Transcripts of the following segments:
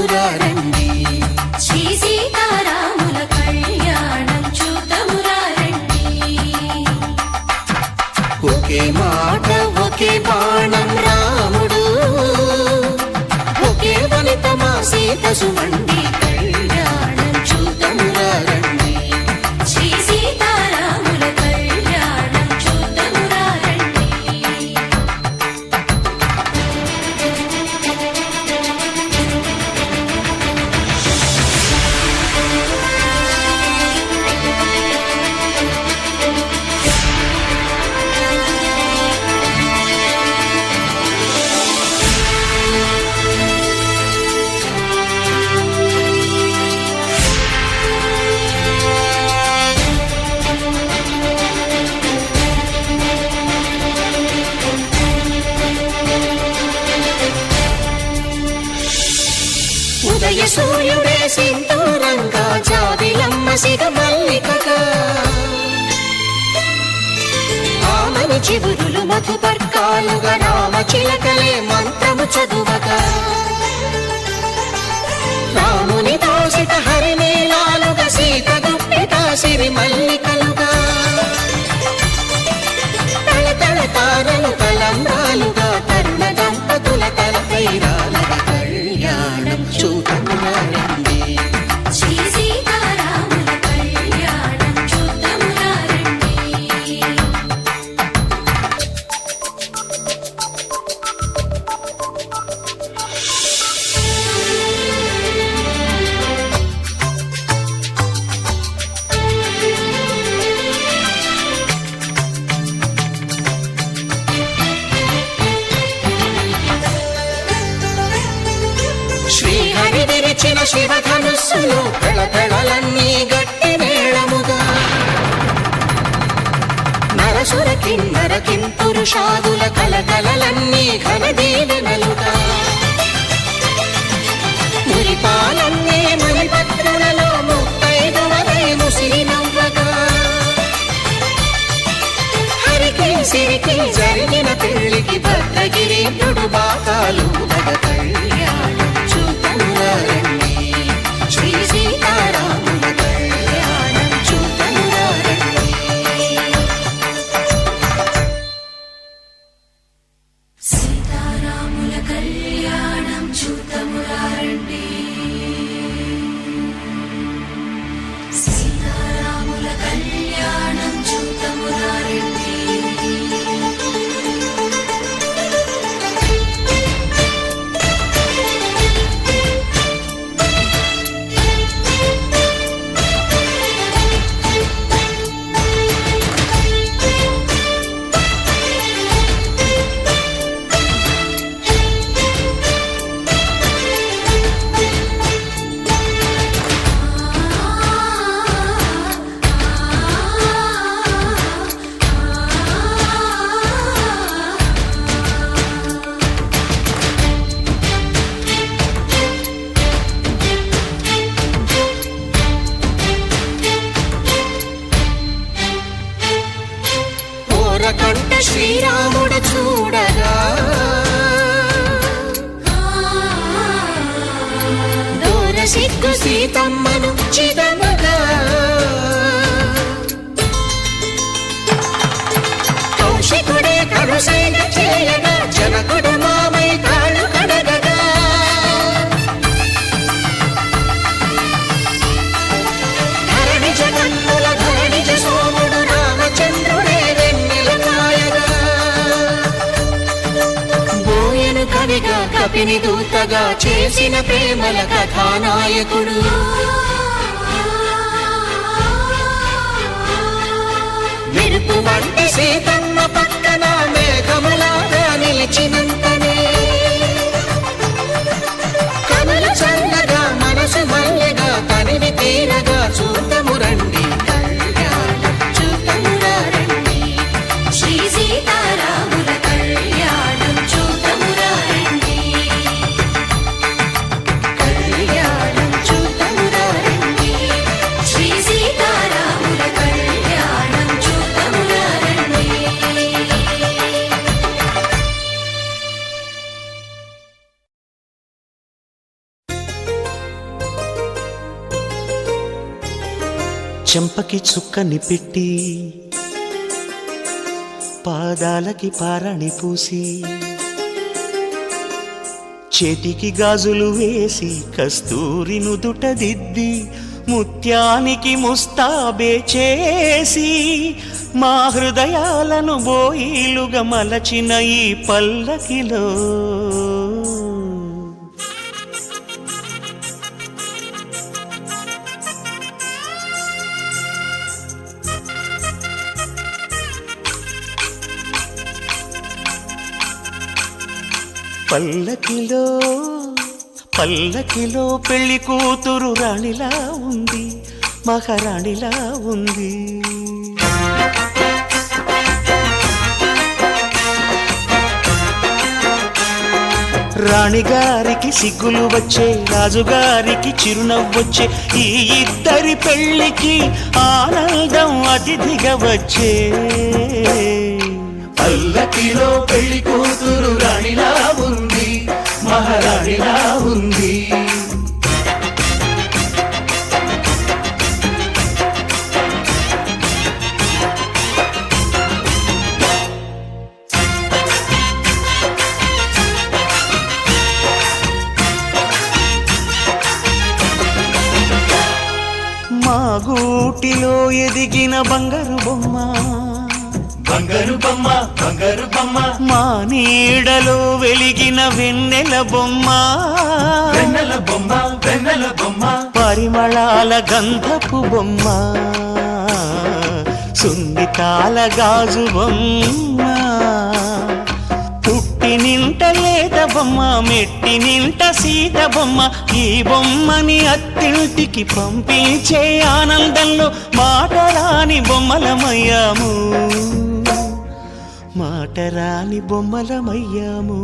చూతమురారండి. శ్రీ సీతారాముల కళ్యాణం చూతమురారండి. ఒకే మాట ఒకే బాణం రాముడు, ఒకే వనిత మా సీత సుమండి కళ్యాణం చూతమురారండి. శ్రీ సీతారాముల కళ్యాణం చూతమురారండి. ఉదయ సూర్యుడే సింధూరంగా, జాబిలమ్మ సిగ మల్లికగా, ఆమని చివురులు మధుపర్కాలుగా, రామ చిలకలే మంత్రము చదువగా, రాముని దోసిట హరినీలాలుగా, సీత గుప్పిట సిరి మల్లికలుగా, తళతళ తారలు తలంబ్రాలుగా, తరుణ దంపతుల తలపైరాలుగా కళ్యాణం చూతమురారండి. శ్రీ సీతారాముల కళ్యాణం చూతమురారండి. శ్రీహరి విరిచిన శివధనుస్సులో పెళపెళలన్నీ గట్టి మేళముగా, నరసుర కిన్నర కింపురుషాదుల కలకలలన్నీ ఘన దీవెనలుగా, మురిపాలన్నీ మణిపత్రులలో ముత్తైదువలై ముసిరి నవ్వగా, హరికి సిరికి జరిగిన పెళ్లికి భద్రగిరీంద్రుడు బాకాలు కళ్యాణం చూతమురారండి. శ్రీ సీతారాముల కళ్యాణం చూతమురారండి. సీతారాముల కళ్యాణం చూతమురారండి. సీతారాముల కళ్యాణం చూతమురారండి. కంట శ్రీరాముడు చూడగా, దూర సిగ్గు సీతమ్మను చిదమగా, కౌశికుడే కరుసైన చేయగా, జనకుడు మామై కాళ్ళు కడగగా, ధరణి జగన్నుల ధరణిజ సోముడు రామచంద్రుడే కవిగా కపిని దూతగా చేసిన ప్రేమల కథానాయకుడు, మెరుపు వంటి సీతమ్మ పక్కన మేఘములాగా నిలిచినంతనే, కనులు చల్లగా మనసు మల్లెగా తనివి తీరగా చూతమురండి కళ్యాణం చూతమురారండి. శ్రీ సీతారాముల కళ్యాణం చూతమురారండి. కళ్యాణం చూతమురారండి. శ్రీ సీతారాముల కళ్యాణం చూతమురారండి. చెంపకి చుక్కని పెట్టి పాదాలకి పారాణి పూసి చేతికి గాజులు వేసి కస్తూరి నుదుట దిద్ది ముత్యానికి ముస్తాబే చేసి మా హృదయాలను బోయిలుగా మలచిన ఈ పల్లకిలో పల్లకిలో పల్లకిలో పెళ్లి కూతురు రాణిలా ఉంది, మహారాణిలా ఉంది. రాణిగారికి సిగ్గులు వచ్చే, రాజుగారికి చిరునవ్వొచ్చే, ఈ ఇద్దరి పెళ్లికి ఆనందం అతిథిగా వచ్చే. పల్లకిలో పెళ్లి కూతురు రాణిలా ఉంది, మహారాణిలా ఉంది. మా గూటిలో ఎదిగిన బంగారు బొమ్మ, బంగారు బొమ్మ, బంగారు బొమ్మ, మా నీడలో వెలిగిన వెన్నెల బొమ్మ, వెన్నెల బొమ్మ, వెన్నెల బొమ్మ, పరిమళాల గంధపు బొమ్మ, సున్నితాల గాజు బొమ్మ, పుట్టి నింట లేత బొమ్మ, మెట్టి నింట సీత బొమ్మ. ఈ బొమ్మని అత్తింటికి పంపించే ఆనందంలో మాటరాని బొమ్మలమయ్యాము, మాటరాని బొమ్మలమయ్యాము.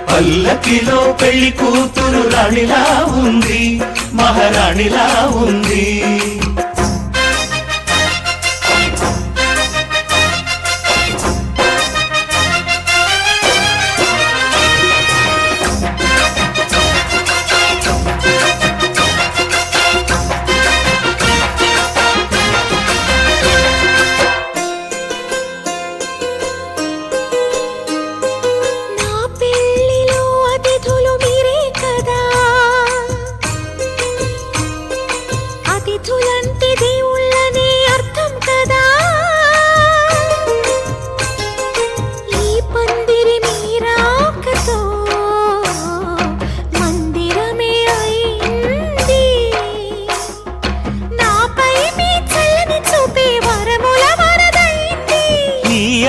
పల్లకిలో పెళ్లి కూతురు రాణిలా ఉంది, మహారాణిలా ఉంది.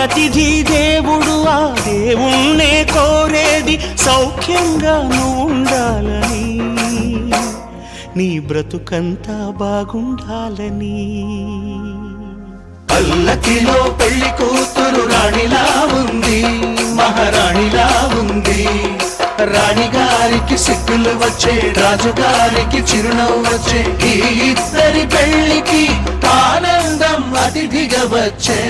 అతిథి దేవుడు ఆ దేవుణ్ణే కోరేది సౌఖ్యంగా నువ్వు ఉండాలని, నీ బ్రతుకంతా బాగుండాలని. పల్లకిలో పెళ్లి కూతురు రాణిలా ఉంది, మహారాణిలా ఉంది. రాణిగారికి సిగ్గులు వచ్చే, రాజుగారికి చిరునవ్వు వచ్చే, ఈ ఇద్దరి పెళ్లికి ఆనందం అతిథిగా వచ్చే.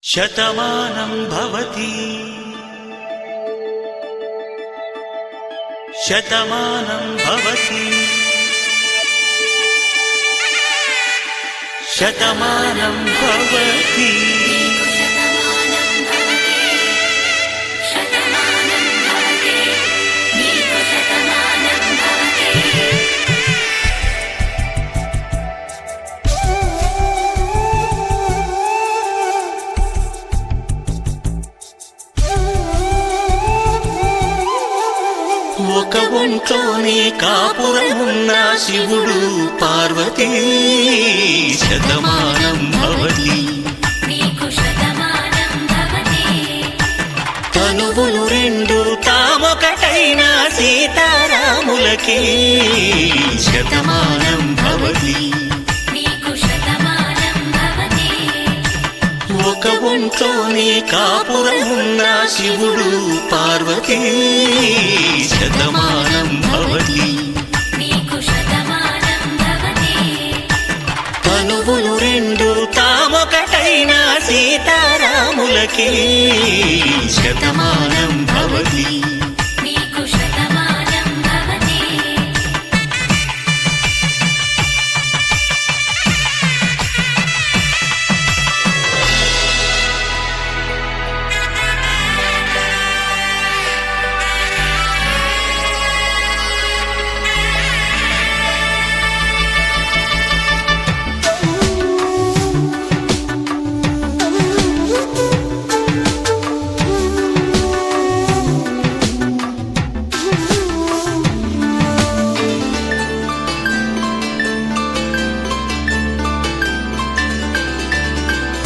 శతమానం భవతి శతమానం భవతి శతమానం భవతి. ఒక ఒంట్లోనే కాపురమున్న శివుడు పార్వతీ శతమానం భవతి. తనువులు రెండు తామొకటైన సీతారాములకి శతమానం భవతి. ఒంట్లోనే కాపురమున్న శివుడు పార్వతీ శతమానం భవతి నీకు శతమానం భవతి తనువులు రెండు తామొకటైన సీతారాములకి శతమానం భవతి నీకు శతమానం భవతి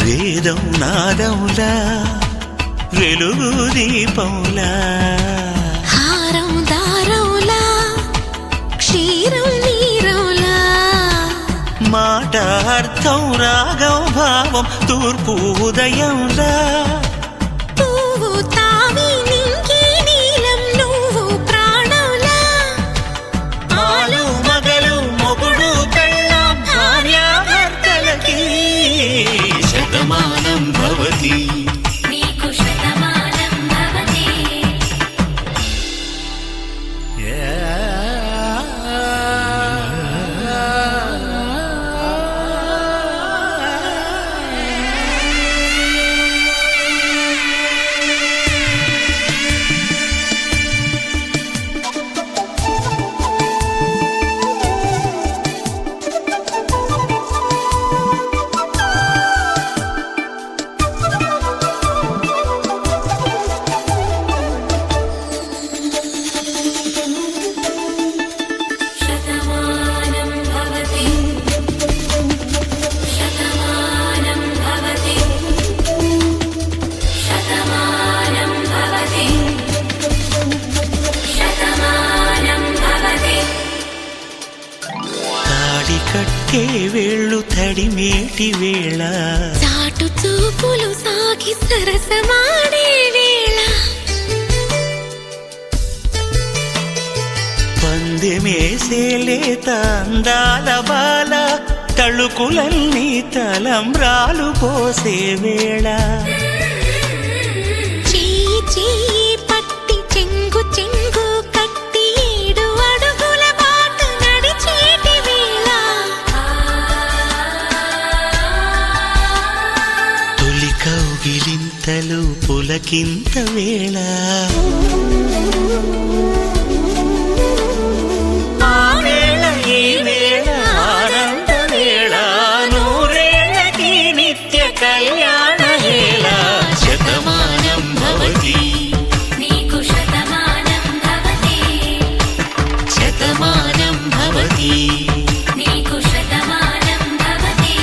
వేదం నాదములా వెలుగు దీపములా హారం దారౌలా క్షీరం నీరౌలా మాట అర్థం రాగం భావం తూర్పు ఉదయంలా పువ్వు తావి నింగి నీలం నువ్వు ప్రాణంలా ఆలు మగలు మొగుడు పెళ్ళాం భార్యాభర్తలకి శతమానం భవతి నీకు శతమానం భవతి శతమానం భవతి శతమానం భవతి శతమానం భవతి శతమానం భవతి తాడి కట్టే వేళ్ళు తడిమేటి వేళ చాటు చూపులు సాగి సరసమాడే వేళ పందెమేసేలేత అందాల బాల తళుకులన్నీ తలంబ్రాలు పోసే వేళ చెయ్యి చెయ్యి పట్టి చెంగు చెంగు కట్టి 7 అడుగుల బాట నడిచేటి వేళ తొలి కౌగిలింతలు పులకింత వేళ ఆ వేళ ఈ వేళ ఆనంద వేళ నూరేళ్ళకి నిత్య కళ్యాణ వేళ శతమానం భవతి నీకు శతమానం భవతి శతమానం భవతి నీకు శతమానం భవతి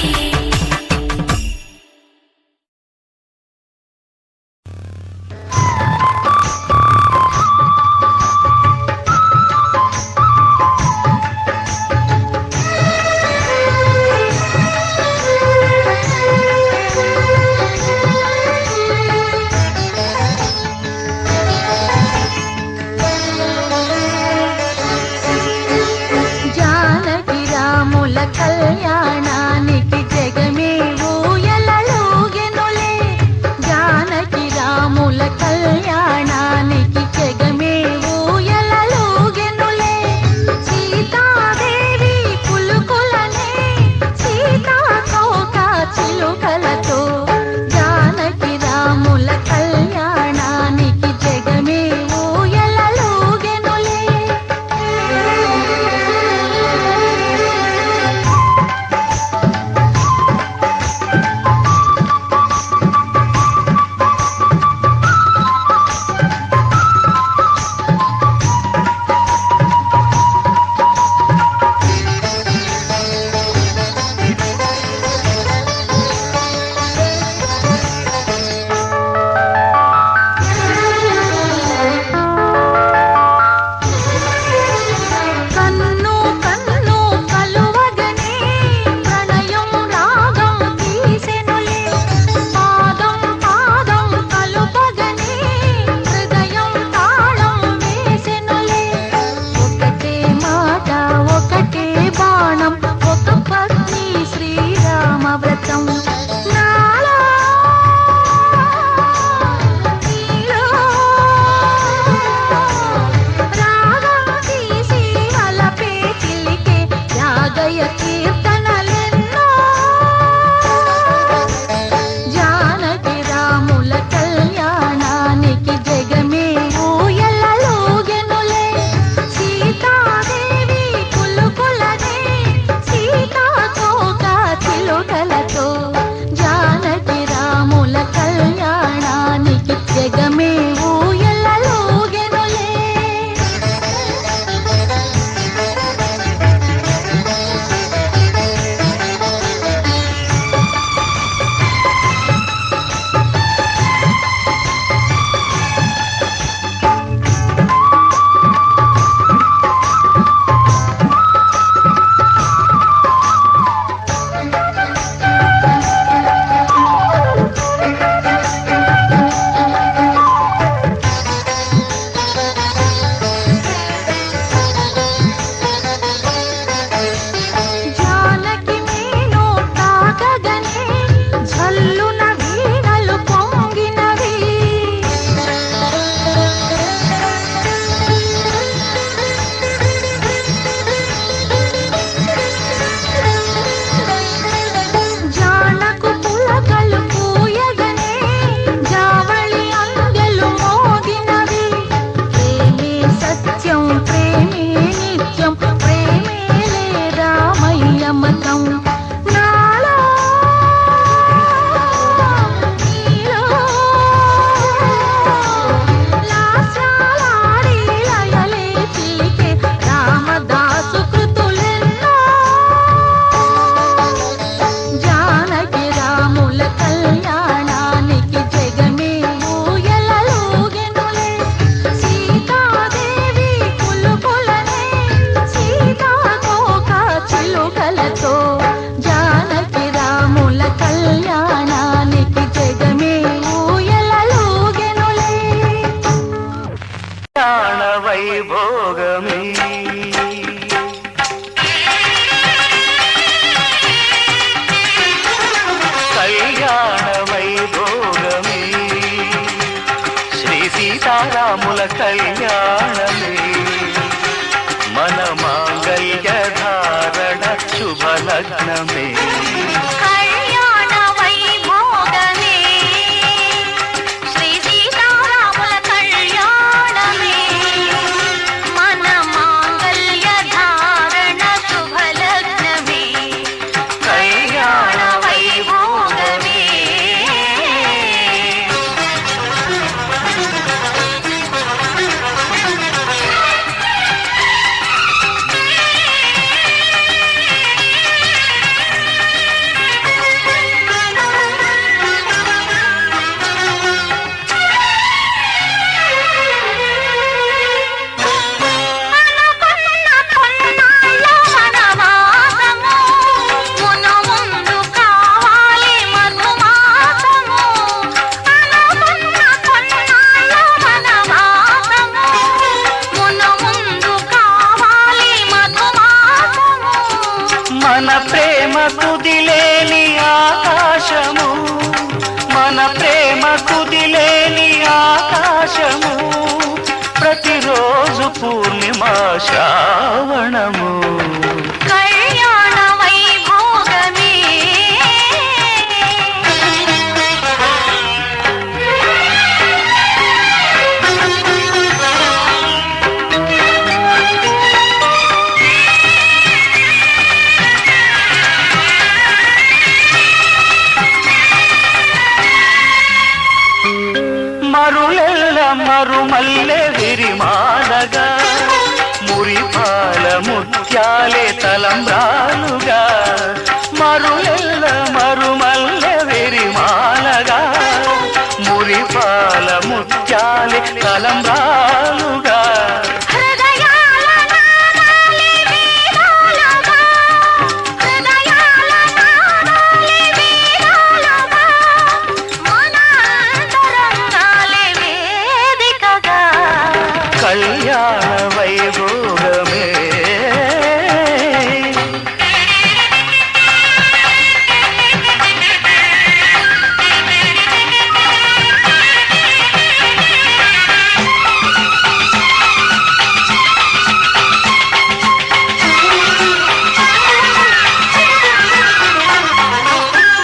శ్రీరాముల కళ్యాణమే మన మాంగళ్య ధారణ శుభలగ్నమే కళ్యాణ వైభోగమే శ్రీ సీతారాముల కళ్యాణమే మన మాంగళ్య ధారణ శుభలగ్నమే కళ్యాణ వైభోగమే అనుకున్న కొన్నాళ్ళ వనవాసము మును ముందు కావాలి మధుమాసము అనుకున్న కొన్నాళ్ళ వనవాసము మును ముందు కావాలి మధుమాసము మన ప్రేమ కుదిలేని ఆకాశము మన ప్రేమ కుదిలేని ఆకాశము ప్రతిరోజు పూర్ణిమ శ్రావణము కళ్యాణ వైభోగమే మరులెల్ల మరుమల్లె విరిమాలగా మురిపాల ముత్యాలే తలంబ్రాలుగా మరులెల్ల మరుమల్లె విరిమాలగా మురిపాల ముత్యాలే తలంబ్రాలుగా హృదయాల నాదాలి వీణాలుగా హృదయాల నాదాలి వీణాలుగా మన అంతరంగాలే వేదికగా కళ్యాణ వైభోగమే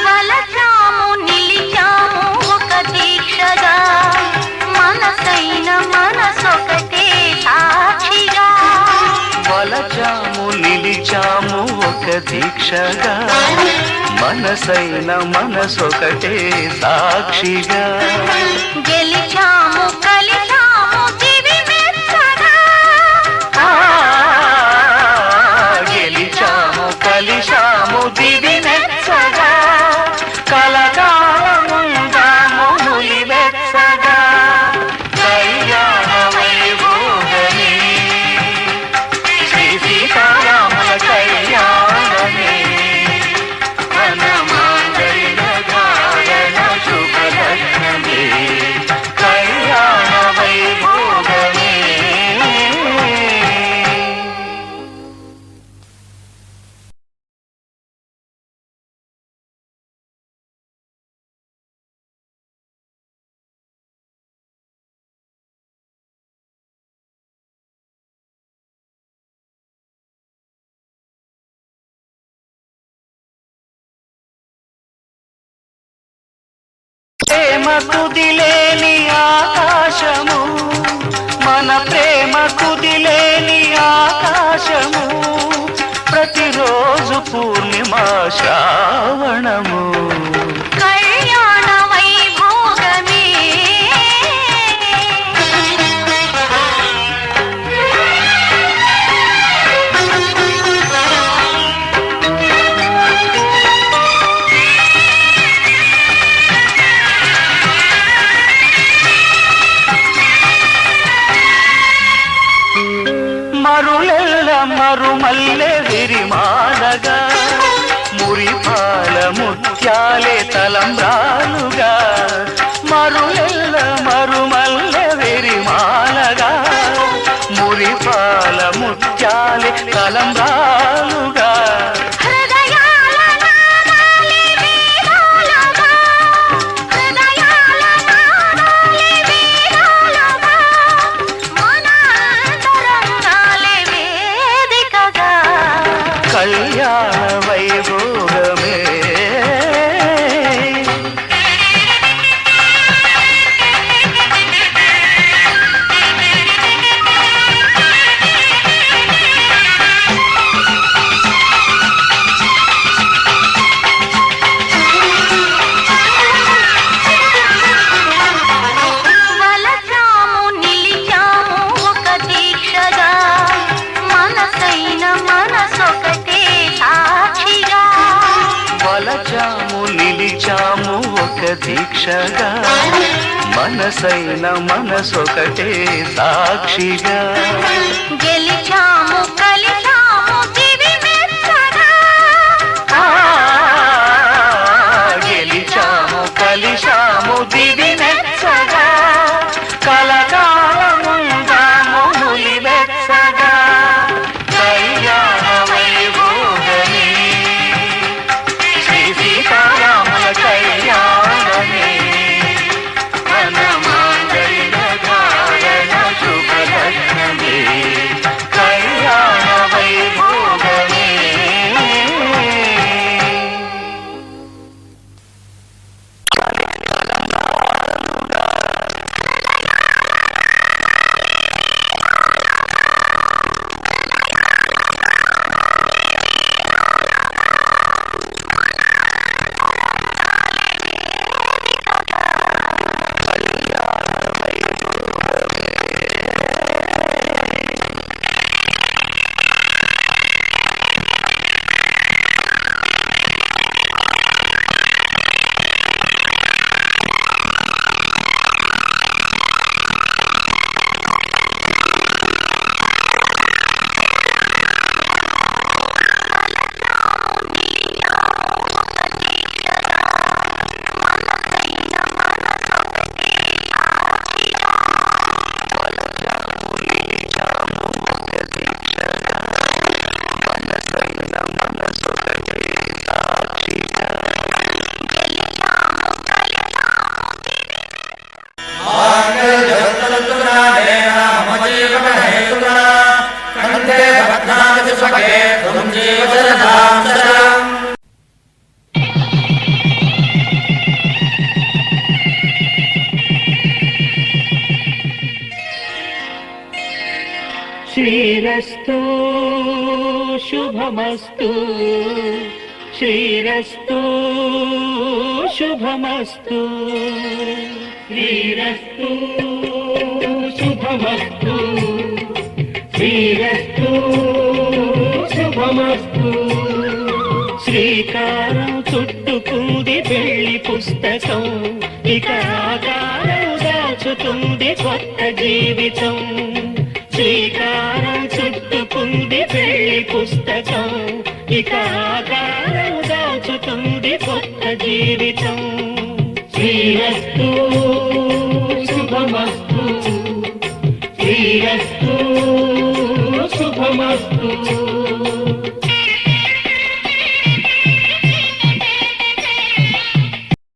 వలచాము నిలిచాము ఒక దీక్షగా మనసైన మనసొకటే సాక్షిగా వలచాము నిలిచాము ఒక దీక్షగా మనసైన మనసొకటే సాక్షిగా గెలిచాము కలిచాము దివి మెచ్చగా ఆ, గెలిచాము కలిశాము దివి మెచ్చగా కలకాలముందాము నులి వెచ్చగా కళ్యాణ వైభోగమే శ్రీ సీతారాముల కళ్యాణమే మన మాంగళ్య ధారణ శుభలగ్నమే కళ్యాణ వైభోగమే ప్రేమ కుదిలేని ఆకాశము మన ప్రేమ కుదిలేని ఆకాశము ప్రతిరోజు పూర్ణిమ శ్రావణము కళ్యాణ వైభోగమే మరులెల్ల మరుమల్లె విరిమాలగా మురిపాల ముత్యాలే తలంబ్రాలుగా మరులెల్ల మరుమల్లె విరిమాలగా మురిపాల ముత్యాలే తలంబ్రాలుగా హృదయాల నాదాలి వీణాలుగా హృదయాల నాదాలి వీణాలుగా కలిశాము ఒక దీక్షగా మనసైన మనసొకటే సాక్షిగా గెలిచాము కలిశాము దివి మెచ్చగా గెలిచాము కలిశాము దివి మెచ్చగా కలకాలముందాము నులి మెచ్చగా కళ్యాణ వైభోగమే శ్రీ సీతారాముల కళ్యాణమే మన మాంగళ్య ధారణ శుభలగ్నమే కళ్యాణ వైభోగమే శ్రీరస్తు శుభమస్తు శ్రీరస్తు శుభమస్తు శ్రీరస్తు శుభమస్తు శ్రీరస్తు శుభమస్తు శ్రీకారం చుట్టుకుంది పెళ్లి పుస్తకం ఇక ఆకారం దాచుతుంది కొత్త జీవితం శ్రీకారం చుట్టుకుంది పెళ్లి పుస్తకం ఇక ఆకారం దాచుతుంది కొత్త జీవితం శ్రీరస్తు శుభమస్తు శ్రీరస్తు